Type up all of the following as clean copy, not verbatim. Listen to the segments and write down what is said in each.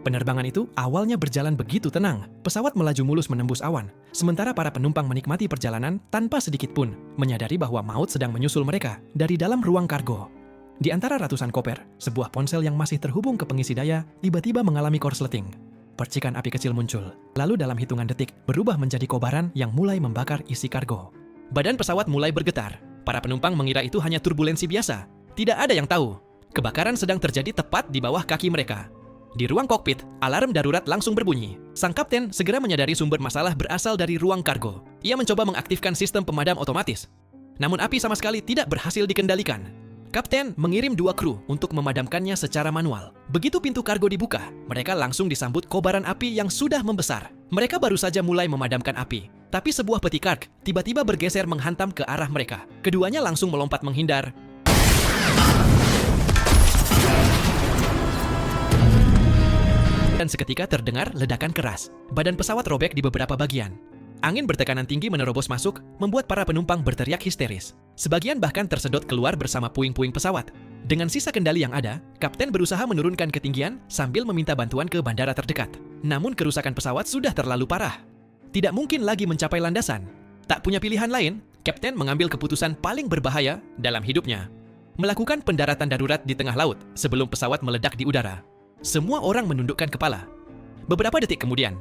Penerbangan itu awalnya berjalan begitu tenang. Pesawat melaju mulus menembus awan, sementara para penumpang menikmati perjalanan tanpa sedikit pun menyadari bahwa maut sedang menyusul mereka dari dalam ruang kargo. Di antara ratusan koper, sebuah ponsel yang masih terhubung ke pengisi daya tiba-tiba mengalami korsleting. Percikan api kecil muncul, lalu dalam hitungan detik berubah menjadi kobaran yang mulai membakar isi kargo. Badan pesawat mulai bergetar. Para penumpang mengira itu hanya turbulensi biasa. Tidak ada yang tahu. Kebakaran sedang terjadi tepat di bawah kaki mereka. Di ruang kokpit, alarm darurat langsung berbunyi. Sang kapten segera menyadari sumber masalah berasal dari ruang kargo. Ia mencoba mengaktifkan sistem pemadam otomatis. Namun api sama sekali tidak berhasil dikendalikan. Kapten mengirim 2 kru untuk memadamkannya secara manual. Begitu pintu kargo dibuka, mereka langsung disambut kobaran api yang sudah membesar. Mereka baru saja mulai memadamkan api. Tapi sebuah peti karg tiba-tiba bergeser menghantam ke arah mereka. Keduanya langsung melompat menghindar. Dan seketika terdengar ledakan keras. Badan pesawat robek di beberapa bagian. Angin bertekanan tinggi menerobos masuk, membuat para penumpang berteriak histeris. Sebagian bahkan tersedot keluar bersama puing-puing pesawat. Dengan sisa kendali yang ada, kapten berusaha menurunkan ketinggian sambil meminta bantuan ke bandara terdekat. Namun kerusakan pesawat sudah terlalu parah. Tidak mungkin lagi mencapai landasan. Tak punya pilihan lain, kapten mengambil keputusan paling berbahaya dalam hidupnya. Melakukan pendaratan darurat di tengah laut sebelum pesawat meledak di udara. Semua orang menundukkan kepala. Beberapa detik kemudian,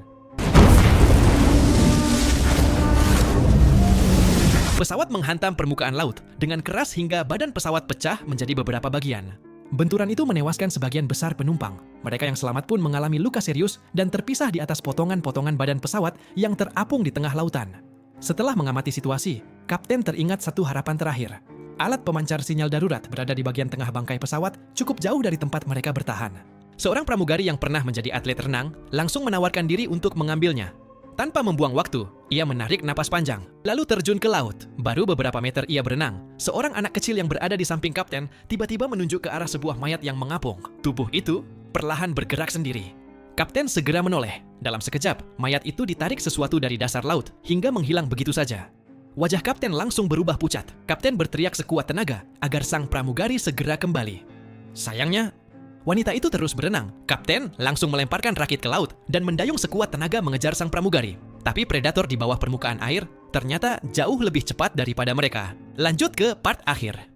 pesawat menghantam permukaan laut dengan keras hingga badan pesawat pecah menjadi beberapa bagian. Benturan itu menewaskan sebagian besar penumpang. Mereka yang selamat pun mengalami luka serius dan terpisah di atas potongan-potongan badan pesawat yang terapung di tengah lautan. Setelah mengamati situasi, kapten teringat satu harapan terakhir. Alat pemancar sinyal darurat berada di bagian tengah bangkai pesawat, cukup jauh dari tempat mereka bertahan. Seorang pramugari yang pernah menjadi atlet renang langsung menawarkan diri untuk mengambilnya. Tanpa membuang waktu, ia menarik napas panjang, lalu terjun ke laut. Baru beberapa meter ia berenang. Seorang anak kecil yang berada di samping kapten tiba-tiba menunjuk ke arah sebuah mayat yang mengapung. Tubuh itu perlahan bergerak sendiri. Kapten segera menoleh. Dalam sekejap, mayat itu ditarik sesuatu dari dasar laut hingga menghilang begitu saja. Wajah kapten langsung berubah pucat. Kapten berteriak sekuat tenaga agar sang pramugari segera kembali. Sayangnya, wanita itu terus berenang. Kapten langsung melemparkan rakit ke laut dan mendayung sekuat tenaga mengejar sang pramugari. Tapi predator di bawah permukaan air ternyata jauh lebih cepat daripada mereka. Lanjut ke part akhir.